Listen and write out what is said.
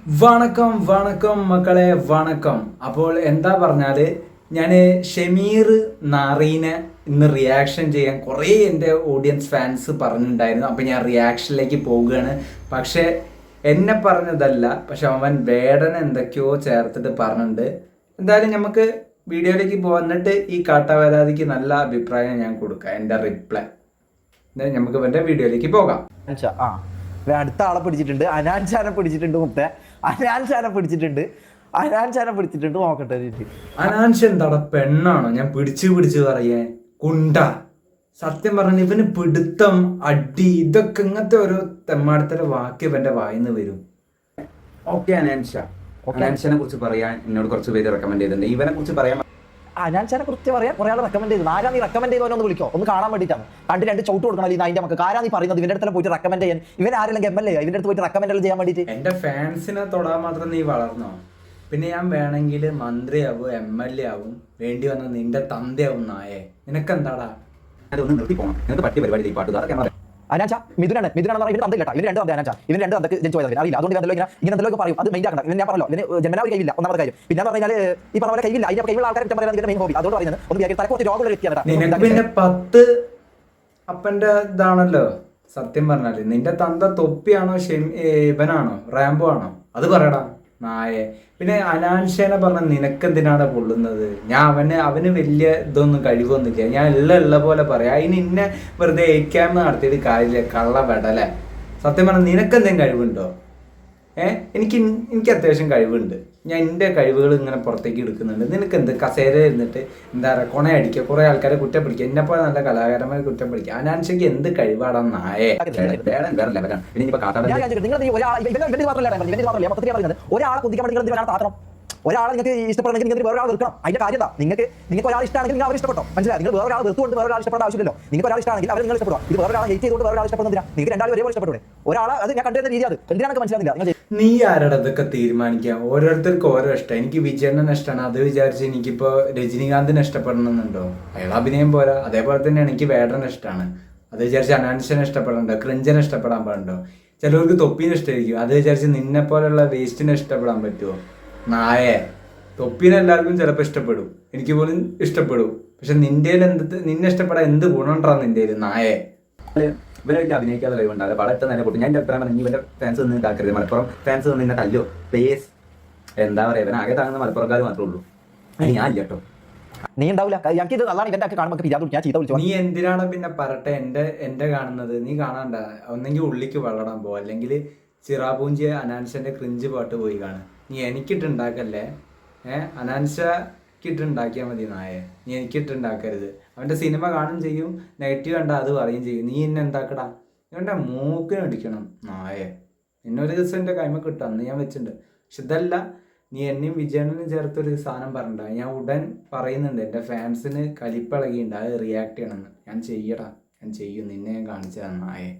വണക്കം വണക്കം മക്കളെ വണക്കം. അപ്പോൾ എന്താ പറഞ്ഞാൽ ഞാൻ ഷമീർ നാറീനെ ഇന്ന് റിയാക്ഷൻ ചെയ്യാൻ കുറേ എൻ്റെ ഓഡിയൻസ് ഫാൻസ് പറഞ്ഞിട്ടുണ്ടായിരുന്നു. അപ്പോൾ ഞാൻ റിയാക്ഷനിലേക്ക് പോവുകയാണ്. പക്ഷേ എന്നെ പറഞ്ഞതല്ല, പക്ഷെ അവൻ വേടന എന്തൊക്കെയോ ചേർത്തിട്ട് പറഞ്ഞിട്ടുണ്ട്. എന്തായാലും നമുക്ക് വീഡിയോയിലേക്ക് വന്നിട്ട് ഈ കാട്ടാവരാതിക്ക് നല്ല അഭിപ്രായം ഞാൻ കൊടുക്കാം, എൻ്റെ റിപ്ലൈ. നമുക്ക് ഇവൻ്റെ വീഡിയോയിലേക്ക് പോകാം. അടുത്ത ആളെ പിടിച്ചിട്ടുണ്ട്, അനാൻഷാനെ പിടിച്ചിട്ടുണ്ട്, അനാൻഷാനെ പിടിച്ചിട്ടുണ്ട്. നോക്കട്ടെ, അനാൻഷ എന്താടാ പെണ്ണാണോ? ഞാൻ പിടിച്ചു പറയാൻ കുണ്ട. സത്യം പറഞ്ഞ ഇവന് പിടുത്തം, അടി, ഇതൊക്കെ ഇങ്ങനത്തെ ഓരോ തെമ്മാടത്തര വാക്ക് ഇവന്റെ വായിന്ന് വരും. ഓക്കെ അനാൻഷനെ കുറിച്ച് പറയാൻ എന്നോട് കുറച്ച് പേര് റെക്കമെൻഡ് ചെയ്തിട്ടുണ്ട്. ഇവനെ കുറിച്ച് പറയാൻ അനാൻഷാനെ കുറിച്ച് പറയാൻ കുറെ ആൾ റെക്കമെൻഡ് ചെയ്തു. ആരാ നീ റെക്കമെൻഡ് ചെയ്തവനെ ഒന്ന് വിളിക്കോ, ഒന്ന് കാണാൻ വേണ്ടിയിട്ടാണ്. കണ്ട് രണ്ട് ചവിട്ട് കൊടുക്കണം അല്ലെങ്കിൽ അതിന്റെ നമുക്ക് ആരാ നീ പറയുന്നത്? ഇവന്റെ അടുത്ത് പോയിട്ട് റെക്കമെൻഡ് ചെയ്യാൻ ഇവൻ ആരെങ്കിലും MLA ഇവന്റെ അടുത്ത് പോയിട്ട് റെക്കമെൻഡ് ചെയ്യാൻ വേണ്ടിയിട്ട്? എന്റെ ഫാൻസിനെ തൊടാൻ മാത്രം നീ വളർന്നോ? പിന്നെ ഞാൻ വേണമെങ്കിൽ മന്ത്രിയാവും, MLA ആവും, വേണ്ടി വന്ന നിന്റെ തന്തയാവും. നായേ, നിനക്കെന്താടാ? അതൊന്ന് നിർത്തി പോകണം. നിങ്ങൾക്ക് പറ്റിയ പരിപാടി ഈ പാട്ടുകാർ അനാൻഷ മിഥുനാണ് ഇവര് തന്തയില്ല. ഇവര് രണ്ട് തന്ത അനാൻഷ, ഇവര് രണ്ട് തന്തക്ക് ജനിച്ചു പോയത് അറിയില്ല. അതുകൊണ്ട് ഇങ്ങനെ എന്തെങ്കിലും പറയും, അത് മെയിൻ ആക്കണം. ഇവൻ ഞാൻ പറഞ്ഞല്ലോ, ഇവന് ജന്മനാ ഒരു കൈവില്ല, ഒന്നാമത്തെ കാര്യം. പിന്നെ പറഞ്ഞാൽ ഈ പറഞ്ഞ പോലെ കൈവില്ല, അതിന്റെ കൈവുള്ള ആൾക്കാരെ കുറ്റം പറയുന്നത് മെയിൻ ഹോബി. അതുകൊണ്ട് പറയുന്നത് ഒന്ന് തലക്കുറച്ച് രോഗമുള്ള വ്യക്തിയാണ്. നിനക്ക് പിന്നെ 10 അപ്പന്റെ ഇതാണല്ലോ. സത്യം പറഞ്ഞാല് നിന്റെ തന്ത തൊപ്പിയാണോ ഇവനാണോ റാംബോ ആണോ? അത് പറയടാ നായെ. പിന്നെ അനാൻഷേനെ പറഞ്ഞ നിനക്കെന്തിനാണ് പൊള്ളുന്നത്? ഞാൻ അവന് വലിയ ഇതൊന്നും കഴിവൊന്നുമില്ല. ഞാൻ ഉള്ള പോലെ പറയാം. അതിന് ഇന്നെ വെറുതെ ഏക്കാമെന്ന് നടത്തിയിട്ട് കാര്യമില്ല. കള്ള വെടലെ. സത്യം പറഞ്ഞാൽ നിനക്കെന്തെങ്കിലും കഴിവുണ്ടോ? എനിക്ക് അത്യാവശ്യം കഴിവുണ്ട്. ഞാൻ എൻ്റെ കഴിവുകൾ ഇങ്ങനെ പുറത്തേക്ക് എടുക്കുന്നുണ്ട്. നിനക്ക് എന്ത് കസേര ഇരുന്നിട്ട് എന്താ പറയുക, കൊണയടിക്കുക, കുറേ ആൾക്കാരെ കുറ്റപ്പിടിക്കുക, എന്നെപ്പോലെ നല്ല കലാകാരന്മാരെ കുറ്റപ്പിടിക്കുക. അനാൻഷയ്ക്ക് എന്ത് കഴിവാടാ നായേ? ഒരാളെ കുതിക്കാൻ ഒരാളെ നിങ്ങൾക്ക് ഇഷ്ടപ്പെടണമെങ്കിൽ നിങ്ങൾക്ക് വേറെ ഒരാൾ വെറുക്കണം. അതിന്റെ കാര്യം എന്താ? നിങ്ങൾക്ക് ഒരാൾ ഇഷ്ടമാണെങ്കിൽ നിങ്ങൾ അവർ ഇഷ്ടപ്പെട്ടോ, മനസ്സിലായി? നിങ്ങൾ വേറെ ഒരാൾ വെറുത്തുകൊണ്ട് വേറെ ഒരാൾ ഇഷ്ടപ്പെടേണ്ട ആവശ്യമില്ലല്ലോ. നിങ്ങൾക്ക് ഒരാൾ ഇഷ്ടമാണെങ്കിൽ അവർ നിങ്ങൾ ഇഷ്ടപ്പെടുക. ഇത് വേറെ ഒരാൾ ഹേറ്റ് ചെയ്തുകൊണ്ട് വേറെ ഒരാൾ ഇഷ്ടപ്പെടുന്നില്ല. നിങ്ങൾക്ക് രണ്ടാളും ഒരേപോലെ ഇഷ്ടപ്പെട്ടൂടെ? ഒരാൾ അത് ഞാൻ കണ്ടുവരുന്ന രീതി അത് എന്തിനാണെന്ന് മനസ്സിലാകുന്നില്ല. നീ ആരുടെ ഇതൊക്കെ തീരുമാനിക്കാം? ഓരോരുത്തർക്ക് ഓരോ ഇഷ്ടം. എനിക്ക് വിജയണ്ണനെ ഇഷ്ടമാണ്, അത് വിചാരിച്ച് എനിക്കിപ്പോ രജനീകാന്തിനെ ഇഷ്ടപ്പെടണമെന്നുണ്ടോ? അയാൾ അഭിനയം പോരാ. അതേപോലെ തന്നെ എനിക്ക് വേടനെ ഇഷ്ടമാണ്, അത് വിചാരിച്ച് അനാൻഷനെ ഇഷ്ടപ്പെടണ്ടോ? ക്രിഞ്ചനെ ഇഷ്ടപ്പെടാൻ പാടുണ്ടോ? ചിലവർക്ക് തൊപ്പീനെ ഇഷ്ടമായിരിക്കും, അത് വിചാരിച്ച് നിന്നെ പോലുള്ള വേസ്റ്റിനെ ഇഷ്ടപ്പെടാൻ പറ്റുമോ? നായേ, തൊപ്പീനെ എല്ലാവർക്കും ചിലപ്പോൾ ഇഷ്ടപ്പെടും, എനിക്ക് പോലും ഇഷ്ടപ്പെടും. പക്ഷെ നിന്റെ നിന്നെ ഇഷ്ടപ്പെടാൻ എന്ത് ഗുണമുണ്ടാ നിന്റെ നായേ? ഇവരായിട്ട് അഭിനയിക്കാതെ കഴിവുണ്ടാകും. വളരെ നല്ല പൊട്ടും. ഞാൻ എൻ്റെ അഭിപ്രായം പറഞ്ഞു, ഇവരുടെ ഫാൻസ് നിന്ന് ഇതാക്കരുത്. മലപ്പുറം ഫാൻസ് നിന്ന് നിന്നെ തല്ലോ പേസ്. എന്താ പറയുക, ഇവൻ ആകെ താങ്ങുന്ന മലപ്പുറക്കാർ മാത്രമേ ഉള്ളൂ. അത് ഞാൻ ഇല്ല കേട്ടോ. നീ ഉണ്ടാവില്ല. ഞങ്ങൾക്ക് ഇത് നല്ലതാണ്. ഇവന്റെ ഒക്കെ കാണുമ്പോൾ ഞാൻ ചീത്ത വിളിച്ചു. നീ എന്തിനാണ് പിന്നെ പറട്ടെ എന്റെ കാണുന്നത്? നീ കാണാണ്ട. ഒന്നെങ്കിൽ ഉള്ളിക്ക് വെള്ളടാൻ പോ, അല്ലെങ്കിൽ ചിറാപൂഞ്ചി അനാൻഷന്റെ ക്രിഞ്ച് പാട്ട് പോയി കാണും. നീ എനിക്കിട്ടുണ്ടാക്കല്ലേ. അനാൻഷക്കിട്ടുണ്ടാക്കിയാൽ മതി നായെ. നീ എനിക്കിട്ടുണ്ടാക്കരുത്. അവന്റെ സിനിമ കാണും ചെയ്യും, നെഗറ്റീവ് കണ്ട അത് പറയും ചെയ്യും. നീ എന്നെ എന്താക്കടാ? ഇവന്റെ മൂക്കിന് അടിക്കണം നായെ. എന്നൊരു ദിവസം എൻ്റെ കൈമ കിട്ടും, അന്ന് ഞാൻ വെച്ചിട്ടുണ്ട്. പക്ഷെ ഇതല്ല, നീ എന്നെയും വിജയനും ചേർത്തൊരു സാധനം പറഞ്ഞിട്ട. ഞാൻ ഉടൻ പറയുന്നുണ്ട്, എൻ്റെ ഫാൻസിന് കലിപ്പിളകിയുണ്ട്, അത് റിയാക്ട് ചെയ്യണമെന്ന്. ഞാൻ ചെയ്യടാ, ഞാൻ ചെയ്യും. നിന്നെ ഞാൻ കാണിച്ചു തന്നായേ.